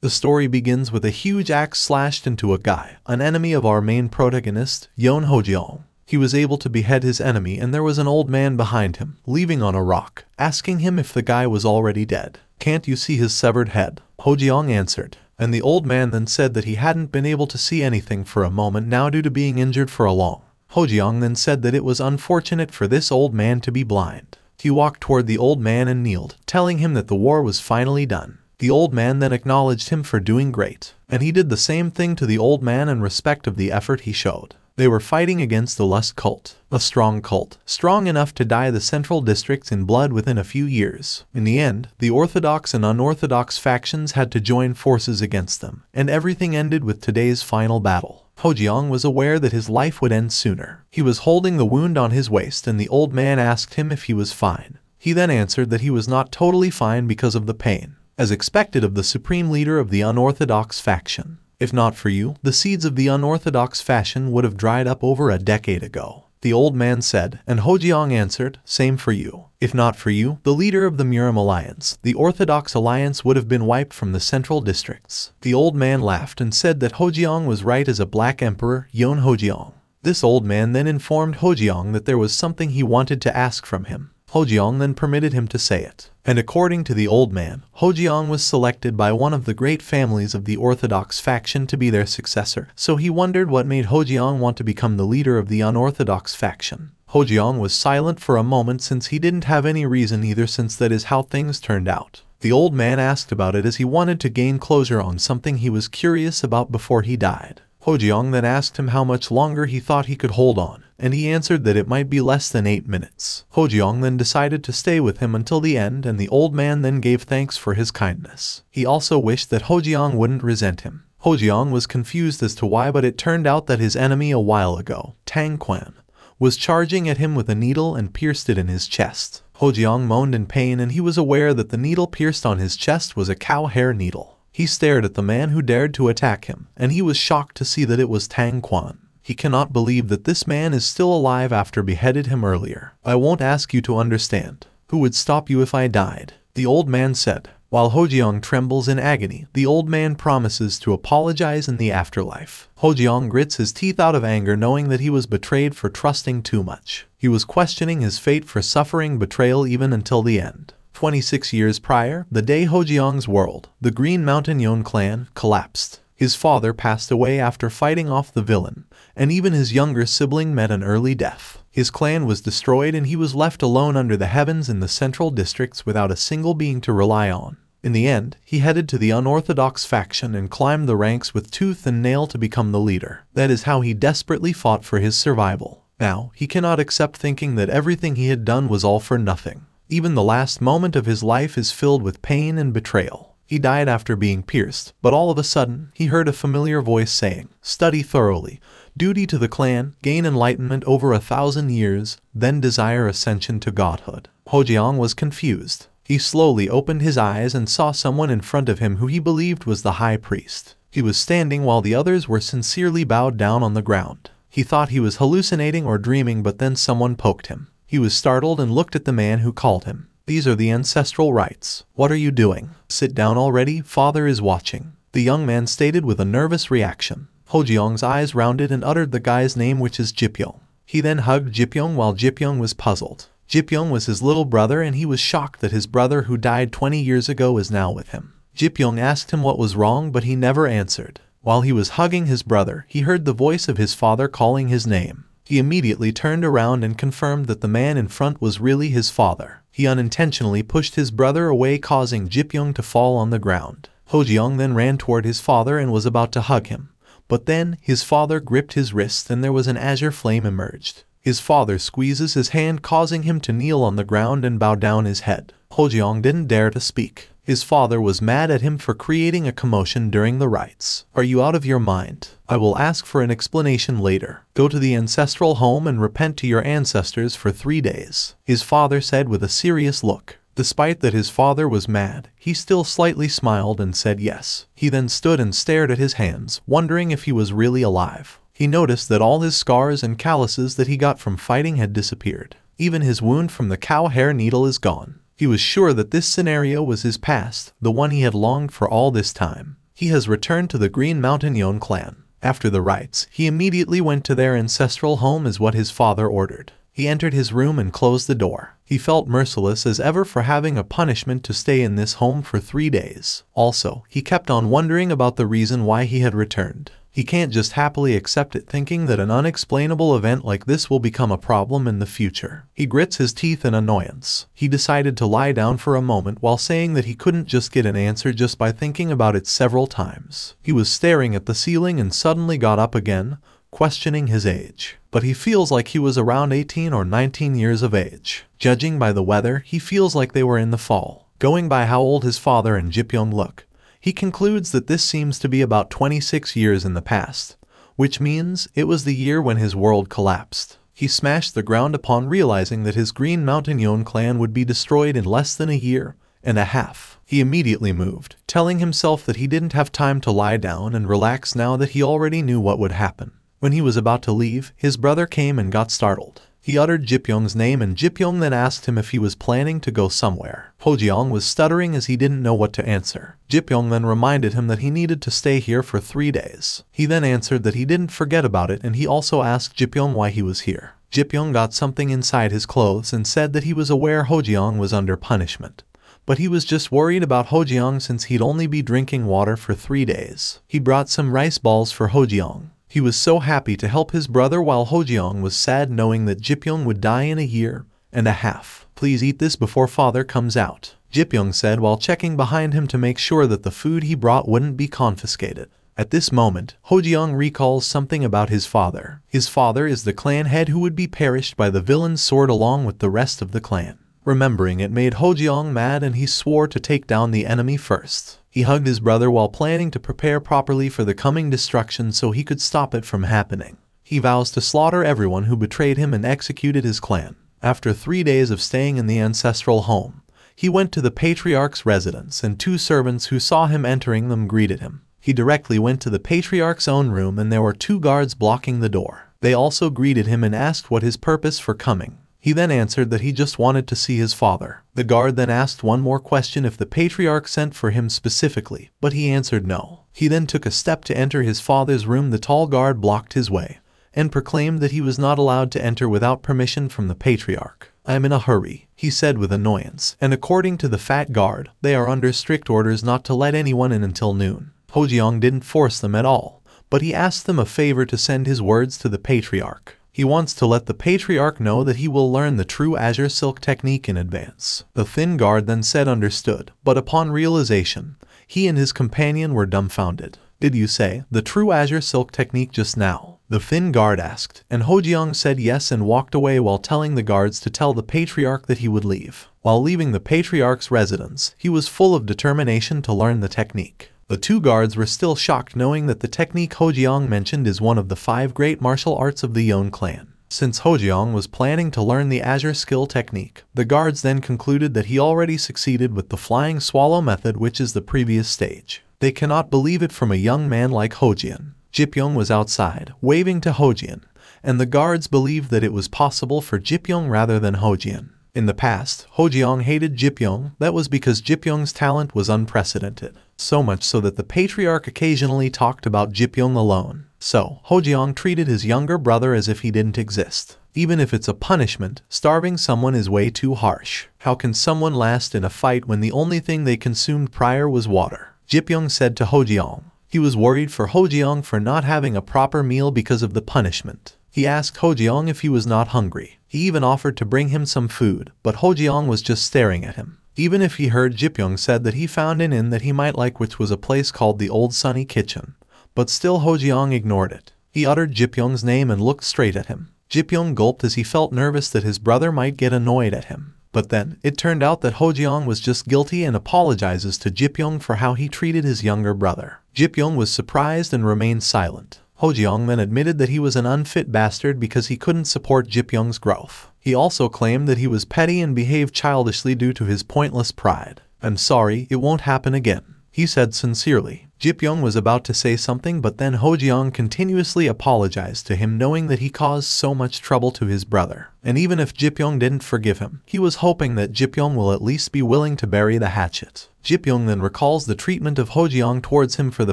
The story begins with a huge axe slashed into a guy, an enemy of our main protagonist, Yeon Hojeong. He was able to behead his enemy and there was an old man behind him, leaving on a rock, asking him if the guy was already dead. "Can't you see his severed head?" Hojeong answered. And the old man then said that he hadn't been able to see anything for a moment now due to being injured for a long. Hojeong then said that it was unfortunate for this old man to be blind. He walked toward the old man and kneeled, telling him that the war was finally done. The old man then acknowledged him for doing great, and he did the same thing to the old man in respect of the effort he showed. They were fighting against the Lust cult, a strong cult, strong enough to dye the central districts in blood within a few years. In the end, the Orthodox and Unorthodox factions had to join forces against them, and everything ended with today's final battle. Hojeong was aware that his life would end sooner. He was holding the wound on his waist and the old man asked him if he was fine. He then answered that he was not totally fine because of the pain, as expected of the supreme leader of the Unorthodox Faction. "If not for you, the seeds of the Unorthodox Faction would have dried up over a decade ago," the old man said, and Hojeong answered, "Same for you. If not for you, the leader of the Murim Alliance, the Orthodox Alliance would have been wiped from the central districts." The old man laughed and said that Hojeong was right as a black emperor, Yeon Hojeong. This old man then informed Hojeong that there was something he wanted to ask from him. Hojeong then permitted him to say it. And according to the old man, Hojeong was selected by one of the great families of the Orthodox faction to be their successor, so he wondered what made Hojeong want to become the leader of the Unorthodox faction. Hojeong was silent for a moment since he didn't have any reason either, since that is how things turned out. The old man asked about it as he wanted to gain closure on something he was curious about before he died. Hojeong then asked him how much longer he thought he could hold on, and he answered that it might be less than 8 minutes. Hojeong then decided to stay with him until the end, and the old man then gave thanks for his kindness. He also wished that Hojeong wouldn't resent him. Hojeong was confused as to why, but it turned out that his enemy a while ago, Tang Quan, was charging at him with a needle and pierced it in his chest. Hojeong moaned in pain and he was aware that the needle pierced on his chest was a cow hair needle. He stared at the man who dared to attack him, and he was shocked to see that it was Tang Quan. He cannot believe that this man is still alive after beheaded him earlier. "I won't ask you to understand. Who would stop you if I died?" the old man said. While Hojeong trembles in agony, the old man promises to apologize in the afterlife. Hojeong grits his teeth out of anger knowing that he was betrayed for trusting too much. He was questioning his fate for suffering betrayal even until the end. 26 years prior, the day Hojeong's world, the Green Mountain Yeon Clan, collapsed. His father passed away after fighting off the villain, and even his younger sibling met an early death. His clan was destroyed and he was left alone under the heavens in the central districts without a single being to rely on. In the end, he headed to the Unorthodox faction and climbed the ranks with tooth and nail to become the leader. That is how he desperately fought for his survival. Now, he cannot accept thinking that everything he had done was all for nothing. Even the last moment of his life is filled with pain and betrayal. He died after being pierced, but all of a sudden, he heard a familiar voice saying, "Study thoroughly, duty to the clan, gain enlightenment over 1,000 years, then desire ascension to godhood." Hojeong was confused. He slowly opened his eyes and saw someone in front of him who he believed was the high priest. He was standing while the others were sincerely bowed down on the ground. He thought he was hallucinating or dreaming, but then someone poked him. He was startled and looked at the man who called him. "These are the ancestral rites. What are you doing? Sit down already, father is watching," the young man stated with a nervous reaction. Hojeong's eyes rounded and uttered the guy's name, which is Jipyong. He then hugged Jipyong while Jipyong was puzzled. Jipyong was his little brother and he was shocked that his brother who died 20 years ago is now with him. Jipyong asked him what was wrong, but he never answered. While he was hugging his brother, he heard the voice of his father calling his name. He immediately turned around and confirmed that the man in front was really his father. He unintentionally pushed his brother away, causing Jipyong to fall on the ground. Hojeong then ran toward his father and was about to hug him. But then, his father gripped his wrist and there was an azure flame emerged. His father squeezes his hand, causing him to kneel on the ground and bow down his head. Hojeong didn't dare to speak. His father was mad at him for creating a commotion during the rites. "Are you out of your mind? I will ask for an explanation later. Go to the ancestral home and repent to your ancestors for 3 days," his father said with a serious look. Despite that his father was mad, he still slightly smiled and said yes. He then stood and stared at his hands, wondering if he was really alive. He noticed that all his scars and calluses that he got from fighting had disappeared. Even his wound from the cow hair needle is gone. He was sure that this scenario was his past, the one he had longed for all this time. He has returned to the Green Mountain Yeon Clan. After the rites, he immediately went to their ancestral home as what his father ordered. He entered his room and closed the door. He felt merciless as ever for having a punishment to stay in this home for 3 days. Also, he kept on wondering about the reason why he had returned. He can't just happily accept it, thinking that an unexplainable event like this will become a problem in the future. He grits his teeth in annoyance. He decided to lie down for a moment while saying that he couldn't just get an answer just by thinking about it several times. He was staring at the ceiling and suddenly got up again, questioning his age. But he feels like he was around 18 or 19 years of age. Judging by the weather, he feels like they were in the fall. Going by how old his father and Jipyong look, he concludes that this seems to be about 26 years in the past, which means it was the year when his world collapsed. He smashed the ground upon realizing that his Green Mountain Yeon Clan would be destroyed in less than a year and a half. He immediately moved, telling himself that he didn't have time to lie down and relax now that he already knew what would happen. When he was about to leave, his brother came and got startled. He uttered Jipyong's name and Jipyong then asked him if he was planning to go somewhere. Hojeong was stuttering as he didn't know what to answer. Jipyong then reminded him that he needed to stay here for 3 days. He then answered that he didn't forget about it, and he also asked Jipyong why he was here. Jipyong got something inside his clothes and said that he was aware Hojeong was under punishment. But he was just worried about Hojeong since he'd only be drinking water for 3 days. He brought some rice balls for Hojeong. He was so happy to help his brother while Hojeong was sad knowing that Jipyong would die in a year and a half. Please eat this before father comes out, Jipyong said while checking behind him to make sure that the food he brought wouldn't be confiscated. At this moment, Hojeong recalls something about his father. His father is the clan head who would be perished by the villain's sword along with the rest of the clan. Remembering it made Hojeong mad and he swore to take down the enemy first. He hugged his brother while planning to prepare properly for the coming destruction so he could stop it from happening. He vows to slaughter everyone who betrayed him and executed his clan. After 3 days of staying in the ancestral home, he went to the patriarch's residence and 2 servants who saw him entering them greeted him. He directly went to the patriarch's own room and there were 2 guards blocking the door. They also greeted him and asked what his purpose for coming. He then answered that he just wanted to see his father. The guard then asked one more question if the patriarch sent for him specifically, but he answered no. He then took a step to enter his father's room. The tall guard blocked his way and proclaimed that he was not allowed to enter without permission from the patriarch. "I am in a hurry," he said with annoyance, and according to the fat guard, they are under strict orders not to let anyone in until noon. Hojeong didn't force them at all, but he asked them a favor to send his words to the patriarch. He wants to let the patriarch know that he will learn the true azure silk technique in advance. The thin guard then said understood, but upon realization, he and his companion were dumbfounded. "Did you say the true azure silk technique just now?" the thin guard asked, and Hojeong said yes and walked away while telling the guards to tell the patriarch that he would leave. While leaving the patriarch's residence, he was full of determination to learn the technique. The 2 guards were still shocked knowing that the technique Hojeong mentioned is one of the 5 great martial arts of the Yeon Clan. Since Hojeong was planning to learn the azure skill technique, the guards then concluded that he already succeeded with the flying swallow method, which is the previous stage. They cannot believe it from a young man like Hojeong. Jipyong was outside, waving to Hojeong, and the guards believed that it was possible for Jipyong rather than Hojeong. In the past, Hojeong hated Jipyong. That was because Jipyong's talent was unprecedented. So much so that the patriarch occasionally talked about Jipyong alone. So, Hojeong treated his younger brother as if he didn't exist. Even if it's a punishment, starving someone is way too harsh. How can someone last in a fight when the only thing they consumed prior was water? Jipyong said to Hojeong. He was worried for Hojeong for not having a proper meal because of the punishment. He asked Hojeong if he was not hungry. He even offered to bring him some food, but Hojeong was just staring at him. Even if he heard Jipyong said that he found an inn that he might like, which was a place called the Old Sunny Kitchen. But still Hojeong ignored it. He uttered Jipyong's name and looked straight at him. Jipyong gulped as he felt nervous that his brother might get annoyed at him. But then, it turned out that Hojeong was just guilty and apologizes to Jipyong for how he treated his younger brother. Jipyong was surprised and remained silent. Hojeong then admitted that he was an unfit bastard because he couldn't support Jipyong's growth. He also claimed that he was petty and behaved childishly due to his pointless pride. "I'm sorry, it won't happen again," he said sincerely. Jipyong was about to say something, but then Hojeong continuously apologized to him, knowing that he caused so much trouble to his brother. And even if Jipyong didn't forgive him, he was hoping that Jipyong will at least be willing to bury the hatchet. Jipyong then recalls the treatment of Hojeong towards him for the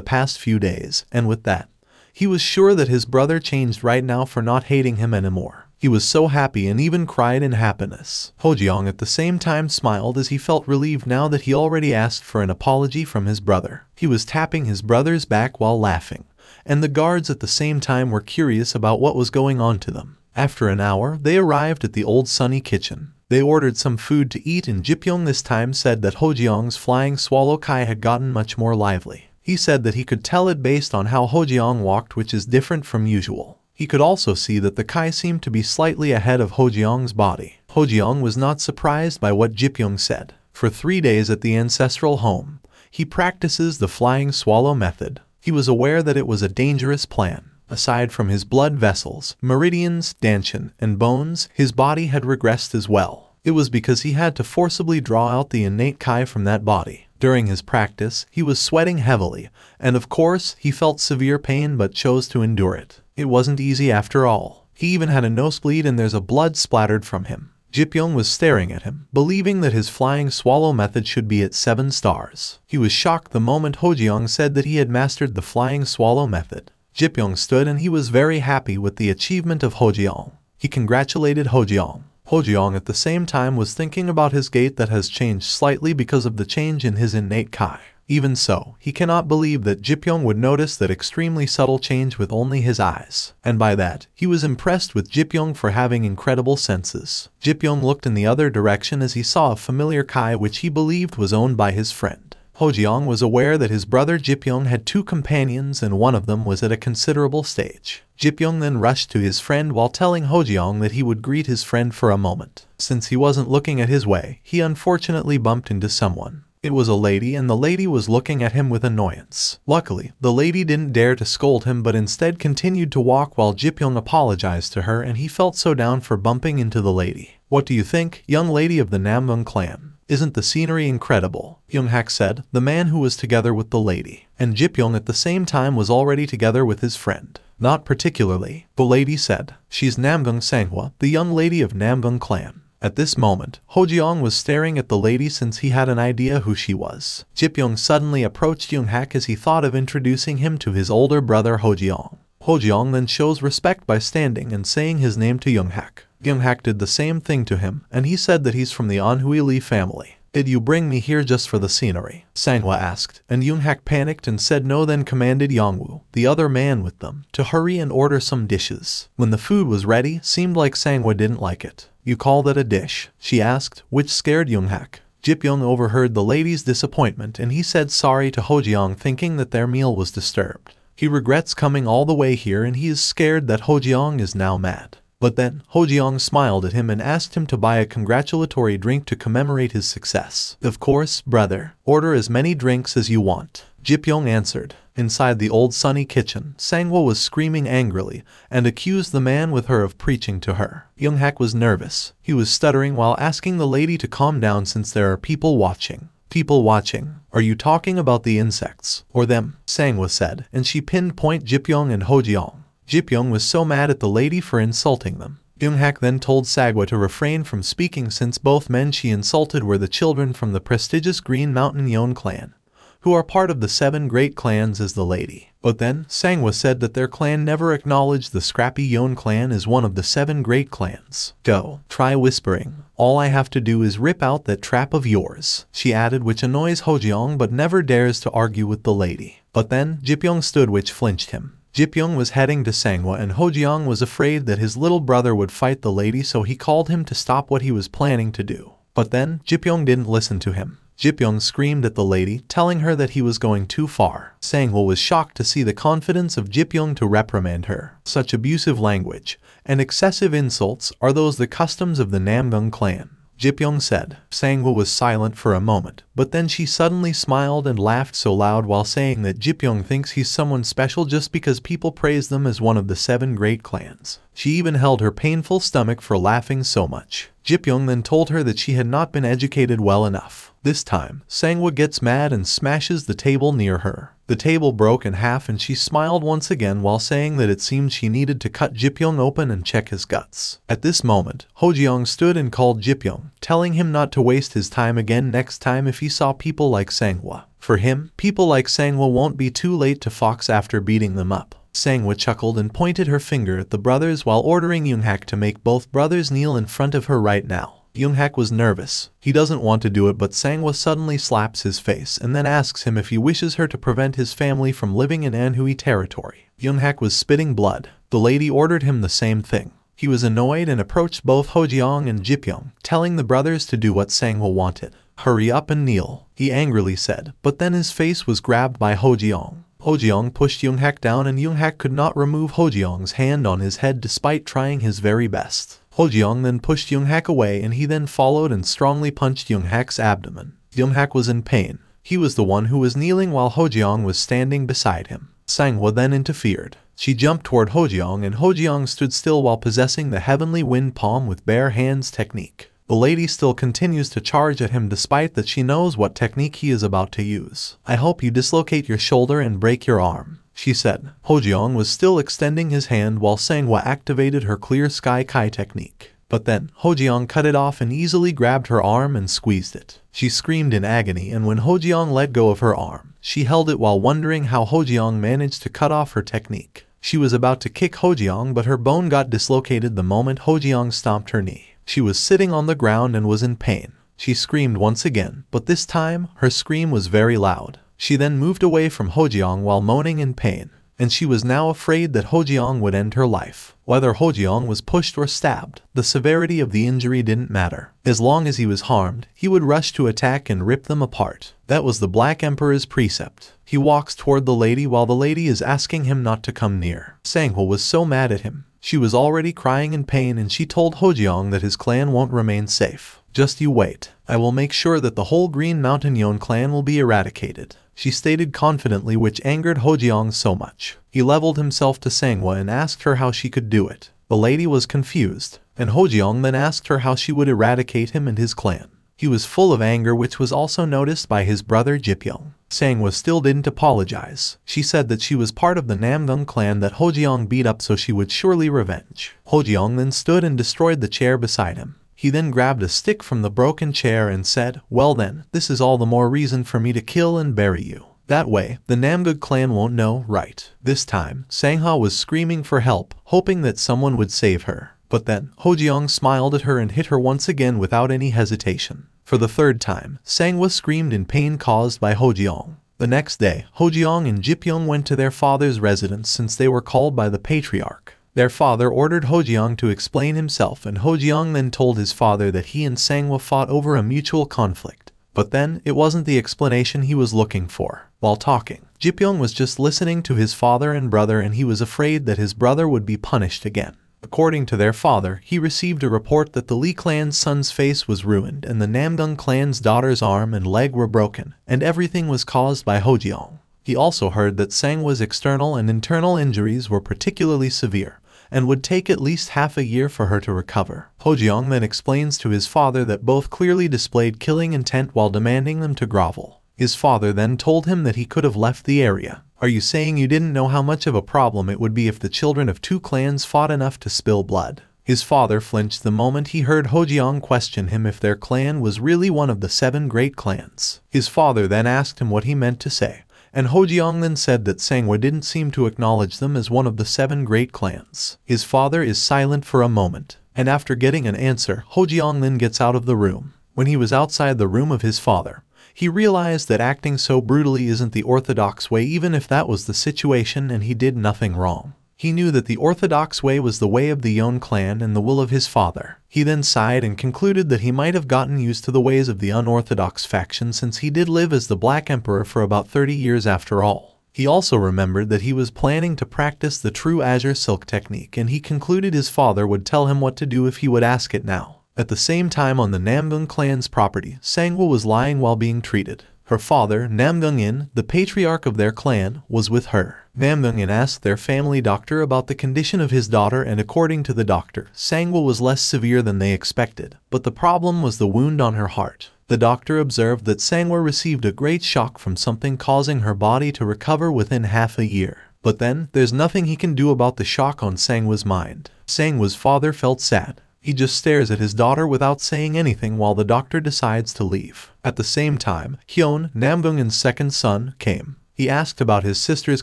past few days, and with that, he was sure that his brother changed right now for not hating him anymore. He was so happy and even cried in happiness. Hojeong at the same time smiled as he felt relieved now that he already asked for an apology from his brother. He was tapping his brother's back while laughing, and the guards at the same time were curious about what was going on to them. After an hour, they arrived at the old sunny kitchen. They ordered some food to eat, and Jipyong this time said that Hojeong's flying swallow kai had gotten much more lively. He said that he could tell it based on how Hojeong walked, which is different from usual. He could also see that the kai seemed to be slightly ahead of Hojeong's body. Hojeong was not surprised by what Jipyong said. For 3 days at the ancestral home, he practices the flying swallow method. He was aware that it was a dangerous plan. Aside from his blood vessels, meridians, danshin, and bones, his body had regressed as well. It was because he had to forcibly draw out the innate kai from that body. During his practice, he was sweating heavily, and of course, he felt severe pain but chose to endure it. It wasn't easy after all. He even had a nosebleed and there's a blood splattered from him. Jipyong was staring at him, believing that his flying swallow method should be at 7 stars. He was shocked the moment Hojeong said that he had mastered the flying swallow method. Jipyong stood and he was very happy with the achievement of Hojeong. He congratulated Hojeong. Hojeong at the same time was thinking about his gait that has changed slightly because of the change in his innate kai. Even so, he cannot believe that Jipyong would notice that extremely subtle change with only his eyes. And by that, he was impressed with Jipyong for having incredible senses. Jipyong looked in the other direction as he saw a familiar kai which he believed was owned by his friend. Hojeong was aware that his brother Jipyong had 2 companions and one of them was at a considerable stage. Jipyong then rushed to his friend while telling Hojeong that he would greet his friend for a moment. Since he wasn't looking at his way, he unfortunately bumped into someone. It was a lady, and the lady was looking at him with annoyance. Luckily, the lady didn't dare to scold him but instead continued to walk while Jipyong apologized to her, and he felt so down for bumping into the lady. "What do you think, young lady of the Yeon Clan? Isn't the scenery incredible?" Yoonghak said, the man who was together with the lady. And Jipyong at the same time was already together with his friend. "Not particularly," the lady said. "She's Namgung Sanghwa, the young lady of Yeon Clan." At this moment, Hojeong was staring at the lady since he had an idea who she was. Jipyong suddenly approached Yoonghak as he thought of introducing him to his older brother Hojeong. Hojeong then shows respect by standing and saying his name to Yoonghak. Yoonghak did the same thing to him, and he said that he's from the untimely family. "Did you bring me here just for the scenery?" Sanghwa asked, and Yoonghak panicked and said no, then commanded Yongwoo, the other man with them, to hurry and order some dishes. When the food was ready, seemed like Sanghwa didn't like it. "You call that a dish?" she asked, which scared Yoonghak. Jipyong overheard the lady's disappointment and he said sorry to Hojeong, thinking that their meal was disturbed. He regrets coming all the way here and he is scared that Hojeong is now mad. But then, Hojeong smiled at him and asked him to buy a congratulatory drink to commemorate his success. "Of course, brother. Order as many drinks as you want," Jipyong answered. Inside the old sunny kitchen, Sanghwa was screaming angrily and accused the man with her of preaching to her. Yoonghak was nervous. He was stuttering while asking the lady to calm down since there are people watching. "People watching? Are you talking about the insects? Or them?" Sanghwa said, and she pinpointed Jipyong and Hojeong. Jipyong was so mad at the lady for insulting them. Yoonghak then told Sanghwa to refrain from speaking since both men she insulted were the children from the prestigious Green Mountain Yeon Clan, who are part of the 7 great clans as the lady. But then, Sanghwa said that their clan never acknowledged the scrappy Yeon Clan as one of the 7 great clans. "Go, try whispering. All I have to do is rip out that trap of yours," she added, which annoys Hojeong but never dares to argue with the lady. But then, Jipyong stood, which flinched him. Jipyong was heading to Sanghwa and Hojeong was afraid that his little brother would fight the lady, so he called him to stop what he was planning to do. But then, Jipyong didn't listen to him. Jipyong screamed at the lady, telling her that he was going too far. Sanghwa was shocked to see the confidence of Jipyong to reprimand her. Such abusive language and excessive insults, are those the customs of the Yeon Clan? Jipyong said. Sanghwa was silent for a moment, but then she suddenly smiled and laughed so loud while saying that Jipyong thinks he's someone special just because people praise them as one of the 7 great clans. She even held her painful stomach for laughing so much. Jipyong then told her that she had not been educated well enough. This time, Sanghwa gets mad and smashes the table near her. The table broke in half and she smiled once again while saying that it seemed she needed to cut Jipyong open and check his guts. At this moment, Hojeong stood and called Jipyong, telling him not to waste his time again next time if he saw people like Manhwa. For him, people like Manhwa won't be too late to fox after beating them up. Manhwa chuckled and pointed her finger at the brothers while ordering Yoonhak to make both brothers kneel in front of her right now. Yoonhak was nervous. He doesn't want to do it, but Manhwa suddenly slaps his face and then asks him if he wishes her to prevent his family from living in Manhwa territory. Yoonhak was spitting blood. The lady ordered him the same thing. He was annoyed and approached both Hojeong and Jipyong, telling the brothers to do what Manhwa wanted. "Hurry up and kneel," he angrily said, but then his face was grabbed by Hojeong. Hojeong pushed Yoonhak down and Yoonhak could not remove Hojeong's hand on his head despite trying his very best. Hojeong then pushed Yoonhak away and he then followed and strongly punched Yoonhak's abdomen. Yoonhak was in pain. He was the one who was kneeling while Hojeong was standing beside him. Manhwa then interfered. She jumped toward Hojeong and Hojeong stood still while possessing the heavenly wind palm with bare hands technique. The lady still continues to charge at him despite that she knows what technique he is about to use. "I hope you dislocate your shoulder and break your arm," she said. Hojeong was still extending his hand while Manhwa activated her clear sky kai technique. But then, Hojeong cut it off and easily grabbed her arm and squeezed it. She screamed in agony, and when Hojeong let go of her arm, she held it while wondering how Hojeong managed to cut off her technique. She was about to kick Hojeong, but her bone got dislocated the moment Hojeong stomped her knee. She was sitting on the ground and was in pain. She screamed once again, but this time, her scream was very loud. She then moved away from Hojeong while moaning in pain, and she was now afraid that Hojeong would end her life. Whether Hojeong was pushed or stabbed, the severity of the injury didn't matter. As long as he was harmed, he would rush to attack and rip them apart. That was the Black Emperor's precept. He walks toward the lady while the lady is asking him not to come near. Manhwa was so mad at him. She was already crying in pain and she told Hojeong that his clan won't remain safe. "Just you wait. I will make sure that the whole Green Mountain Yeon Clan will be eradicated," she stated confidently, which angered Hojeong so much. He leveled himself to Manhwa and asked her how she could do it. The lady was confused, and Hojeong then asked her how she would eradicate him and his clan. He was full of anger, which was also noticed by his brother Jipyong. Manhwa still didn't apologize. She said that she was part of the Namgung clan that Hojeong beat up, so she would surely revenge. Hojeong then stood and destroyed the chair beside him. He then grabbed a stick from the broken chair and said, "Well then, this is all the more reason for me to kill and bury you. That way, the Namgung clan won't know, right?" This time, Manhwa was screaming for help, hoping that someone would save her. But then, Hojeong smiled at her and hit her once again without any hesitation. For the third time, Manhwa screamed in pain caused by Hojeong. The next day, Hojeong and Jipyong went to their father's residence since they were called by the patriarch. Their father ordered Hojeong to explain himself, and Hojeong then told his father that he and Manhwa fought over a mutual conflict. But then, it wasn't the explanation he was looking for. While talking, Jipyong was just listening to his father and brother, and he was afraid that his brother would be punished again. According to their father, he received a report that the Lee clan's son's face was ruined and the Namgung clan's daughter's arm and leg were broken, and everything was caused by Hojeong. He also heard that Manhwa's external and internal injuries were particularly severe, and would take at least half a year for her to recover. Hojeong then explains to his father that both clearly displayed killing intent while demanding them to grovel. His father then told him that he could have left the area. "Are you saying you didn't know how much of a problem it would be if the children of two clans fought enough to spill blood?" His father flinched the moment he heard Hojeong question him if their clan was really one of the 7 great clans. His father then asked him what he meant to say, and Hojeong then said that Manhwa didn't seem to acknowledge them as one of the 7 great clans. His father is silent for a moment, and after getting an answer, Hojeong then gets out of the room. When he was outside the room of his father, he realized that acting so brutally isn't the orthodox way, even if that was the situation and he did nothing wrong. He knew that the orthodox way was the way of the Yeon clan and the will of his father. He then sighed and concluded that he might have gotten used to the ways of the unorthodox faction, since he did live as the Black Emperor for about 30 years after all. He also remembered that he was planning to practice the true azure silk technique, and he concluded his father would tell him what to do if he would ask it now. At the same time, on the Namgung clan's property, Manhwa was lying while being treated. Her father, Namgung-in, the patriarch of their clan, was with her. Namgung-in asked their family doctor about the condition of his daughter, and according to the doctor, Manhwa was less severe than they expected, but the problem was the wound on her heart. The doctor observed that Sangwa received a great shock from something causing her body to recover within half a year. But then, there's nothing he can do about the shock on Sangwa's mind. Sangwa's father felt sad. He just stares at his daughter without saying anything while the doctor decides to leave. At the same time, Yeon, Namdong's second son, came. He asked about his sister's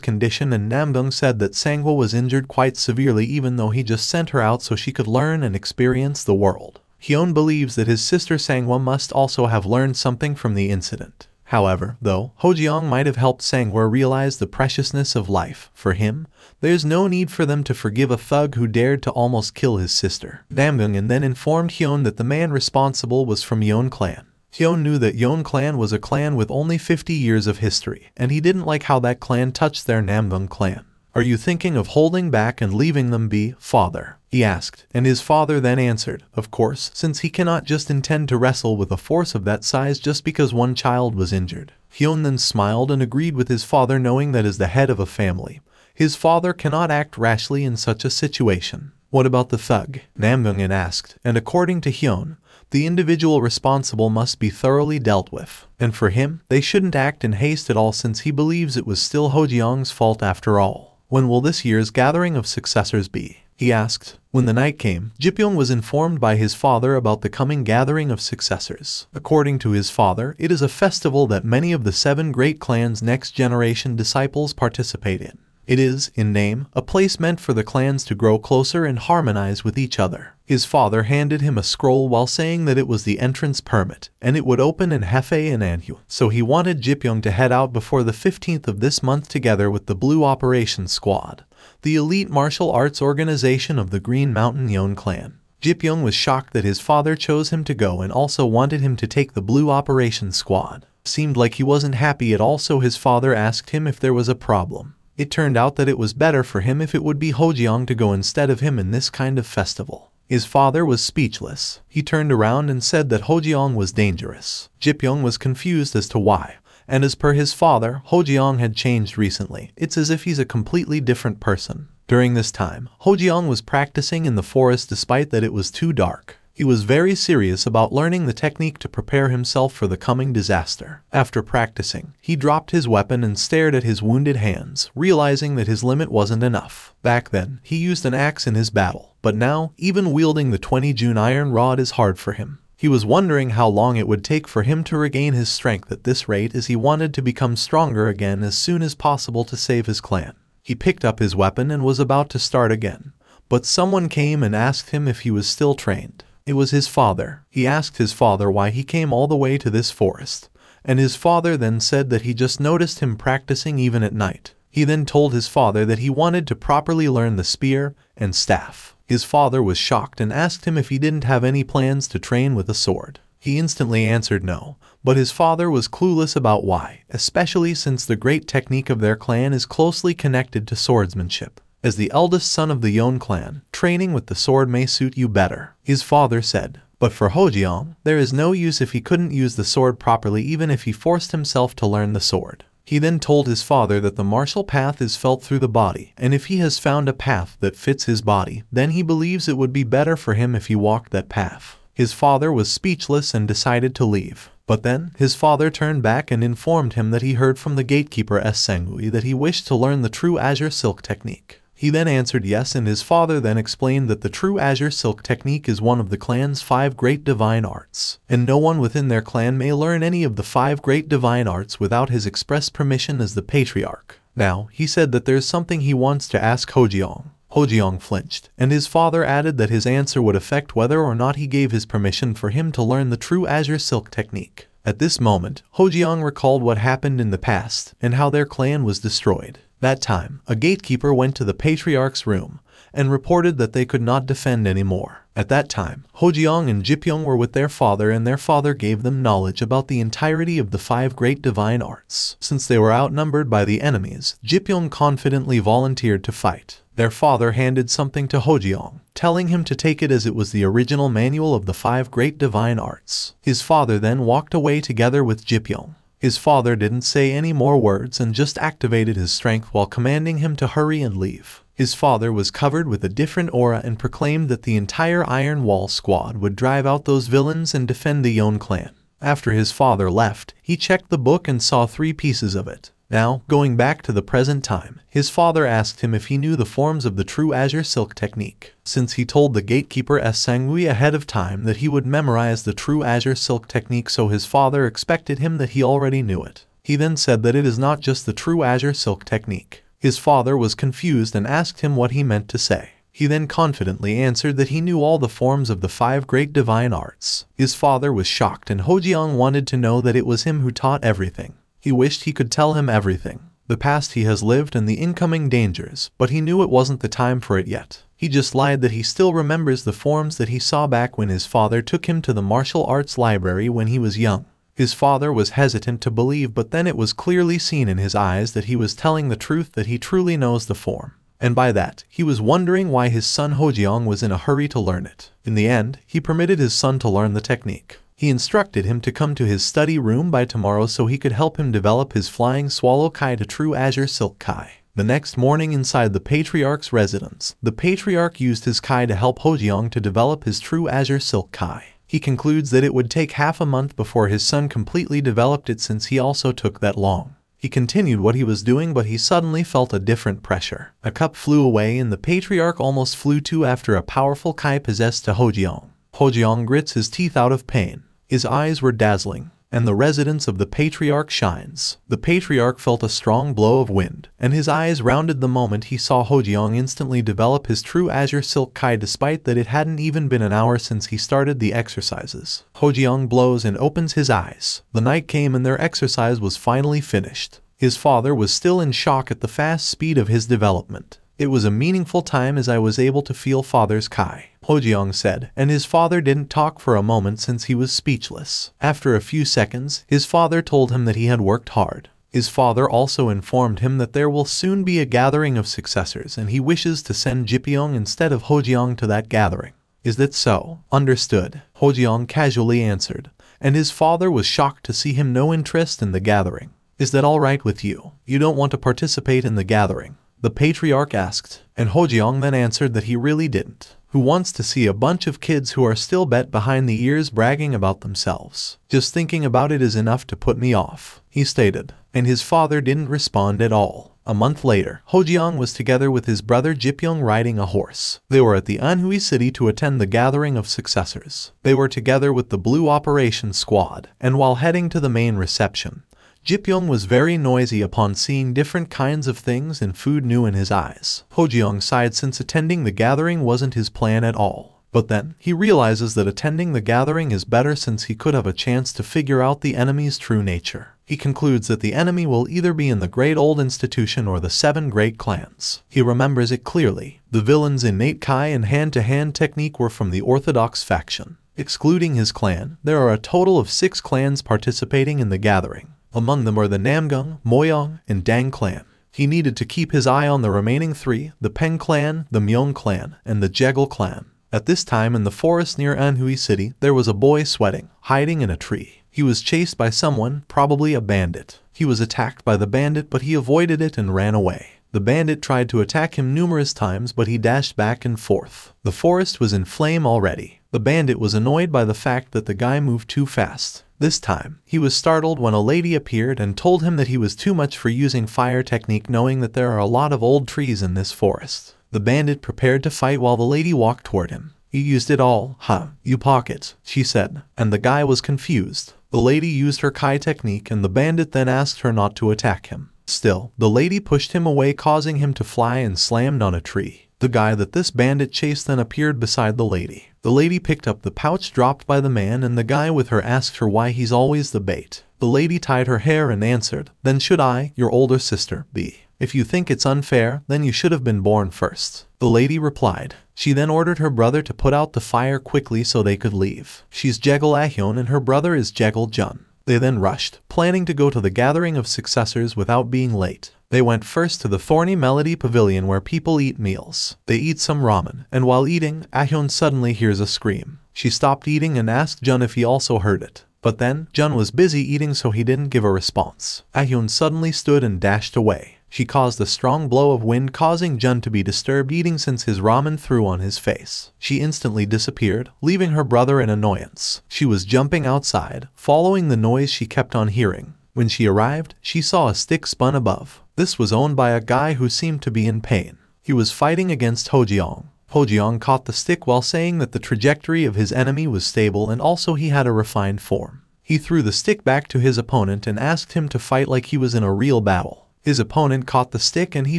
condition and Namdong said that Sangwa was injured quite severely even though he just sent her out so she could learn and experience the world. Yeon believes that his sister Sangwa must also have learned something from the incident. However, though Hojeong might have helped Sangwa realize the preciousness of life, for him, there's no need for them to forgive a thug who dared to almost kill his sister. Namdong then informed Yeon that the man responsible was from Yeon Clan. Yeon knew that Yeon Clan was a clan with only 50 years of history, and he didn't like how that clan touched their Namdong clan. "Are you thinking of holding back and leaving them be, father?" he asked, and his father then answered, of course, since he cannot just intend to wrestle with a force of that size just because one child was injured. Yeon then smiled and agreed with his father knowing that as the head of a family, his father cannot act rashly in such a situation. "What about the thug?" Namdong asked, and according to Yeon, the individual responsible must be thoroughly dealt with, and for him, they shouldn't act in haste at all since he believes it was still Hojeong's fault after all. "When will this year's gathering of successors be?" he asked. When the night came, Jipyong was informed by his father about the coming gathering of successors. According to his father, it is a festival that many of the 7 great clans' next generation disciples participate in. It is, in name, a place meant for the clans to grow closer and harmonize with each other. His father handed him a scroll while saying that it was the entrance permit, and it would open in Hefei and Anhu. So he wanted Jipyong to head out before the 15th of this month together with the Blue Operations Squad, the elite martial arts organization of the Green Mountain Yeon Clan. Jipyong was shocked that his father chose him to go and also wanted him to take the Blue Operations Squad. Seemed like he wasn't happy at all, so his father asked him if there was a problem. It turned out that it was better for him if it would be Hojeong to go instead of him in this kind of festival. His father was speechless. He turned around and said that Hojeong was dangerous. Jipyong was confused as to why, and as per his father, Hojeong had changed recently. It's as if he's a completely different person. During this time, Hojeong was practicing in the forest despite that it was too dark. He was very serious about learning the technique to prepare himself for the coming disaster. After practicing, he dropped his weapon and stared at his wounded hands, realizing that his limit wasn't enough. Back then, he used an axe in his battle, but now, even wielding the 20 June iron rod is hard for him. He was wondering how long it would take for him to regain his strength at this rate as he wanted to become stronger again as soon as possible to save his clan. He picked up his weapon and was about to start again, but someone came and asked him if he was still trained. It was his father. He asked his father why he came all the way to this forest, and his father then said that he just noticed him practicing even at night. He then told his father that he wanted to properly learn the spear and staff. His father was shocked and asked him if he didn't have any plans to train with a sword. He instantly answered no, but his father was clueless about why, especially since the great technique of their clan is closely connected to swordsmanship. As the eldest son of the Yeon Clan, training with the sword may suit you better, his father said. But for Hojeong, there is no use if he couldn't use the sword properly even if he forced himself to learn the sword. He then told his father that the martial path is felt through the body, and if he has found a path that fits his body, then he believes it would be better for him if he walked that path. His father was speechless and decided to leave. But then, his father turned back and informed him that he heard from the gatekeeper S. Sangui that he wished to learn the true azure silk technique. He then answered yes, and his father then explained that the true azure silk technique is one of the clan's 5 great divine arts, and no one within their clan may learn any of the 5 great divine arts without his express permission as the patriarch. Now, he said that there's something he wants to ask Hojeong. Hojeong flinched, and his father added that his answer would affect whether or not he gave his permission for him to learn the true azure silk technique. At this moment, Hojeong recalled what happened in the past, and how their clan was destroyed. That time, a gatekeeper went to the patriarch's room and reported that they could not defend anymore. At that time, Hojeong and Jipyong were with their father, and their father gave them knowledge about the entirety of the 5 great divine arts. Since they were outnumbered by the enemies, Jipyong confidently volunteered to fight. Their father handed something to Hojeong, telling him to take it as it was the original manual of the 5 great divine arts. His father then walked away together with Jipyong. His father didn't say any more words and just activated his strength while commanding him to hurry and leave. His father was covered with a different aura and proclaimed that the entire Iron Wall squad would drive out those villains and defend the Yeon Clan. After his father left, he checked the book and saw 3 pieces of it. Now, going back to the present time, his father asked him if he knew the forms of the true azure silk technique. Since he told the gatekeeper Sangui ahead of time that he would memorize the true azure silk technique, so his father expected him that he already knew it. He then said that it is not just the true azure silk technique. His father was confused and asked him what he meant to say. He then confidently answered that he knew all the forms of the 5 great divine arts. His father was shocked, and Hojeong wanted to know that it was him who taught everything. He wished he could tell him everything, the past he has lived and the incoming dangers, but he knew it wasn't the time for it yet. He just lied that he still remembers the forms that he saw back when his father took him to the martial arts library when he was young. His father was hesitant to believe, but then it was clearly seen in his eyes that he was telling the truth, that he truly knows the form. And by that, he was wondering why his son Hojeong was in a hurry to learn it. In the end, he permitted his son to learn the technique. He instructed him to come to his study room by tomorrow so he could help him develop his flying swallow kai to true azure silk kai. The next morning inside the patriarch's residence, the patriarch used his kai to help Hojeong to develop his true azure silk kai. He concludes that it would take half a month before his son completely developed it, since he also took that long. He continued what he was doing, but he suddenly felt a different pressure. A cup flew away and the patriarch almost flew too after a powerful kai possessed to Hojeong. Hojeong grits his teeth out of pain. His eyes were dazzling, and the residence of the patriarch shines. The patriarch felt a strong blow of wind, and his eyes rounded the moment he saw Hojeong instantly develop his true azure silk kai, despite that it hadn't even been an hour since he started the exercises. Hojeong blows and opens his eyes. The night came and their exercise was finally finished. His father was still in shock at the fast speed of his development. It was a meaningful time as I was able to feel father's kai, Hojeong said, and his father didn't talk for a moment since he was speechless. After a few seconds, his father told him that he had worked hard. His father also informed him that there will soon be a gathering of successors and he wishes to send Jipyeong instead of Hojeong to that gathering. Is that so? Understood, Hojeong casually answered, and his father was shocked to see him no interest in the gathering. Is that all right with you? You don't want to participate in the gathering? The patriarch asked, and Hojeong then answered that he really didn't. Who wants to see a bunch of kids who are still bet behind the ears bragging about themselves? Just thinking about it is enough to put me off, he stated, and his father didn't respond at all. A month later, Hojeong was together with his brother Jipyeong riding a horse. They were at the Anhui city to attend the gathering of successors. They were together with the Blue Operations Squad, and while heading to the main reception, Jipyeong was very noisy upon seeing different kinds of things and food new in his eyes. Hojeong sighed, since attending the gathering wasn't his plan at all. But then, he realizes that attending the gathering is better since he could have a chance to figure out the enemy's true nature. He concludes that the enemy will either be in the Great Old Institution or the 7 Great Clans. He remembers it clearly. The villain's innate kai and hand-to-hand technique were from the Orthodox Faction. Excluding his clan, there are a total of 6 clans participating in the gathering. Among them are the Namgung, Moyong, and Dang clan. He needed to keep his eye on the remaining 3, the Peng clan, the Myeong clan, and the Jegal clan. At this time in the forest near Anhui city, there was a boy sweating, hiding in a tree. He was chased by someone, probably a bandit. He was attacked by the bandit, but he avoided it and ran away. The bandit tried to attack him numerous times, but he dashed back and forth. The forest was in flame already. The bandit was annoyed by the fact that the guy moved too fast. This time, he was startled when a lady appeared and told him that he was too much for using fire technique, knowing that there are a lot of old trees in this forest. The bandit prepared to fight while the lady walked toward him. You used it all, huh? You pocket, she said, and the guy was confused. The lady used her kai technique and the bandit then asked her not to attack him. Still, the lady pushed him away, causing him to fly and slammed on a tree. The guy that this bandit chased then appeared beside the lady. The lady picked up the pouch dropped by the man and the guy with her asked her why he's always the bait. The lady tied her hair and answered, "Then should I, your older sister, be? If you think it's unfair, then you should have been born first." The lady replied. She then ordered her brother to put out the fire quickly so they could leave. She's Jegal Ahyeon and her brother is Jegal Jun. They then rushed, planning to go to the gathering of successors without being late. They went first to the Thorny Melody Pavilion where people eat meals. They eat some ramen, and while eating, Ahyeon suddenly hears a scream. She stopped eating and asked Jun if he also heard it. But then, Jun was busy eating so he didn't give a response. Ahyeon suddenly stood and dashed away. She caused a strong blow of wind, causing Jun to be disturbed eating since his ramen threw on his face. She instantly disappeared, leaving her brother in annoyance. She was jumping outside, following the noise she kept on hearing. When she arrived, she saw a stick spun above. This was owned by a guy who seemed to be in pain. He was fighting against Hojeong. Hojeong caught the stick while saying that the trajectory of his enemy was stable and also he had a refined form. He threw the stick back to his opponent and asked him to fight like he was in a real battle. His opponent caught the stick and he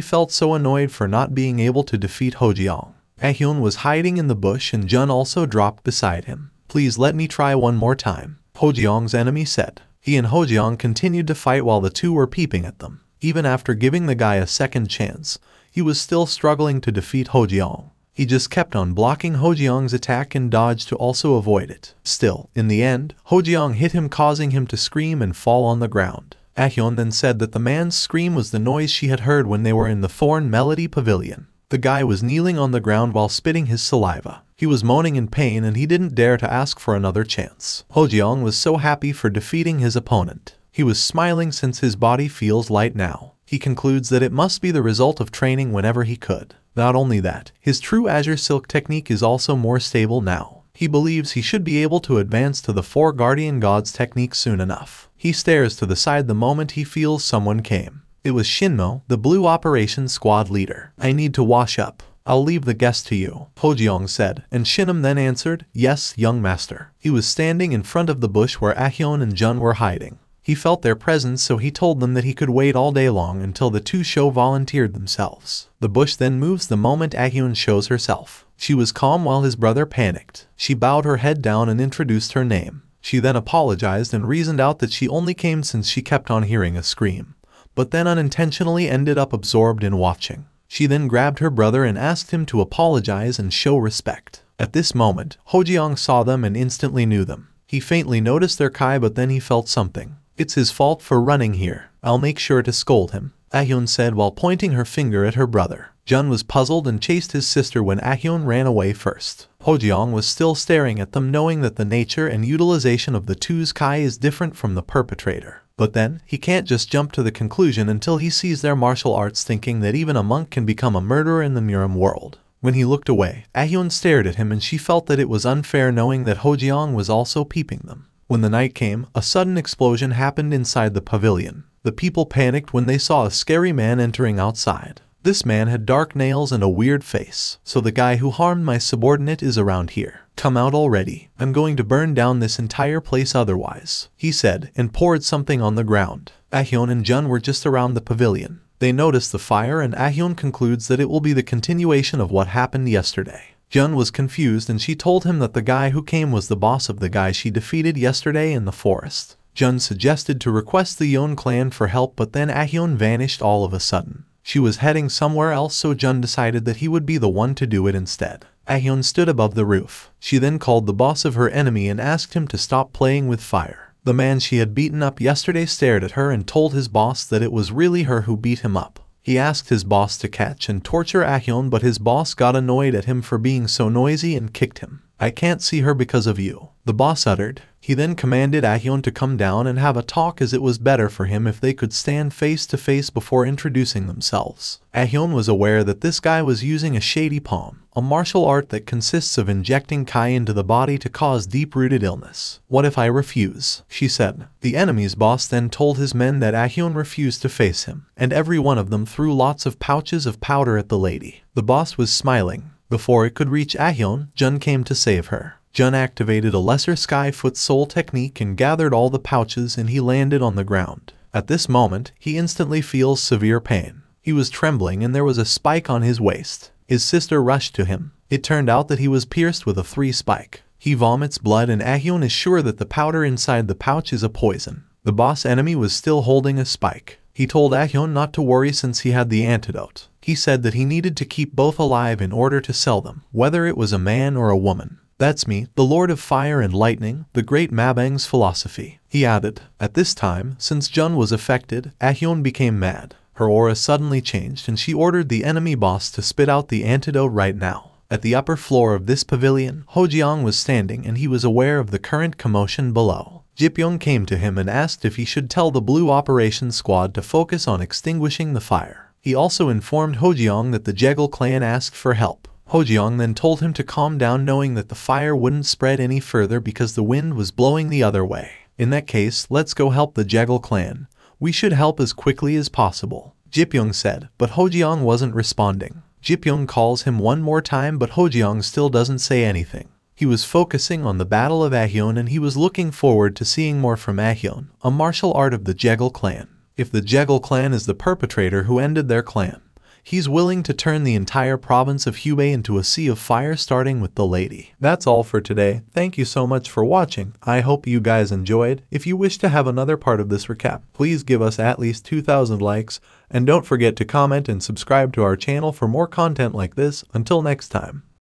felt so annoyed for not being able to defeat Hojeong. Ahyun was hiding in the bush and Jun also dropped beside him. "Please let me try one more time," Hojeong's enemy said. He and Hojeong continued to fight while the two were peeping at them. Even after giving the guy a second chance, he was still struggling to defeat Hojeong. He just kept on blocking Hojeong's attack and dodged to also avoid it. Still, in the end, Hojeong hit him, causing him to scream and fall on the ground. Ahyun then said that the man's scream was the noise she had heard when they were in the Thorn Melody Pavilion. The guy was kneeling on the ground while spitting his saliva. He was moaning in pain and he didn't dare to ask for another chance. Hojeong was so happy for defeating his opponent. He was smiling since his body feels light now. He concludes that it must be the result of training whenever he could. Not only that, his true Azure Silk technique is also more stable now. He believes he should be able to advance to the 4 Guardian Gods technique soon enough. He stares to the side the moment he feels someone came. It was Shinmo, the Blue Operations Squad leader. "I need to wash up. I'll leave the guest to you," Hojeong said, and Shinam then answered, "Yes, young master." He was standing in front of the bush where Ahyun and Jun were hiding. He felt their presence, so he told them that he could wait all day long until the two volunteered themselves. The bush then moves the moment Ahyun shows herself. She was calm while his brother panicked. She bowed her head down and introduced her name. She then apologized and reasoned out that she only came since she kept on hearing a scream, but then unintentionally ended up absorbed in watching. She then grabbed her brother and asked him to apologize and show respect. At this moment, Hojeong saw them and instantly knew them. He faintly noticed their Kai, but then he felt something. "It's his fault for running here. I'll make sure to scold him," Ahyun said while pointing her finger at her brother. Jun was puzzled and chased his sister when Ahyun ran away first. Hojeong was still staring at them, knowing that the nature and utilization of the two's Kai is different from the perpetrator. But then, he can't just jump to the conclusion until he sees their martial arts, thinking that even a monk can become a murderer in the Murim world. When he looked away, Ahyun stared at him and she felt that it was unfair knowing that Hojeong was also peeping them. When the night came, a sudden explosion happened inside the pavilion. The people panicked when they saw a scary man entering outside. This man had dark nails and a weird face. "So the guy who harmed my subordinate is around here. Come out already. I'm going to burn down this entire place otherwise," he said, and poured something on the ground. Ahyun and Jun were just around the pavilion. They noticed the fire and Ahyun concludes that it will be the continuation of what happened yesterday. Jun was confused and she told him that the guy who came was the boss of the guy she defeated yesterday in the forest. Jun suggested to request the Yeon Clan for help, but then Ahyun vanished all of a sudden. She was heading somewhere else, so Jun decided that he would be the one to do it instead. Ahyun stood above the roof. She then called the boss of her enemy and asked him to stop playing with fire. The man she had beaten up yesterday stared at her and told his boss that it was really her who beat him up. He asked his boss to catch and torture Ahyun, but his boss got annoyed at him for being so noisy and kicked him. "I can't see her because of you," the boss uttered. He then commanded Ahyun to come down and have a talk, as it was better for him if they could stand face to face before introducing themselves. Ahyun was aware that this guy was using a shady palm, a martial art that consists of injecting Kai into the body to cause deep-rooted illness. "What if I refuse?" she said. The enemy's boss then told his men that Ahyun refused to face him, and every one of them threw lots of pouches of powder at the lady. The boss was smiling. Before it could reach Ahyun, Jun came to save her. Jun activated a lesser Skyfoot soul technique and gathered all the pouches, and he landed on the ground. At this moment, he instantly feels severe pain. He was trembling and there was a spike on his waist. His sister rushed to him. It turned out that he was pierced with a 3 spike. He vomits blood and Ahyun is sure that the powder inside the pouch is a poison. The boss enemy was still holding a spike. He told Ahyun not to worry since he had the antidote. He said that he needed to keep both alive in order to sell them, whether it was a man or a woman. "That's me, the Lord of Fire and Lightning, the great Mabang's philosophy," he added. At this time, since Jun was affected, Ahyun became mad. Her aura suddenly changed and she ordered the enemy boss to spit out the antidote right now. At the upper floor of this pavilion, Hojeong was standing and he was aware of the current commotion below. Jipyong came to him and asked if he should tell the Blue Operations Squad to focus on extinguishing the fire. He also informed Hojeong that the Jegal clan asked for help. Hojeong then told him to calm down, knowing that the fire wouldn't spread any further because the wind was blowing the other way. In that case, let's go help the Jegal clan. We should help as quickly as possible, Jipyong said, but Hojeong wasn't responding. Jipyong calls him one more time, but Hojeong still doesn't say anything. He was focusing on the Battle of Ahyeon, and he was looking forward to seeing more from Ahyeon, a martial art of the Jegal clan. If the Jegal clan is the perpetrator who ended their clan, he's willing to turn the entire province of Hubei into a sea of fire, starting with the lady. That's all for today. Thank you so much for watching. I hope you guys enjoyed. If you wish to have another part of this recap, please give us at least 2,000 likes, and don't forget to comment and subscribe to our channel for more content like this. Until next time.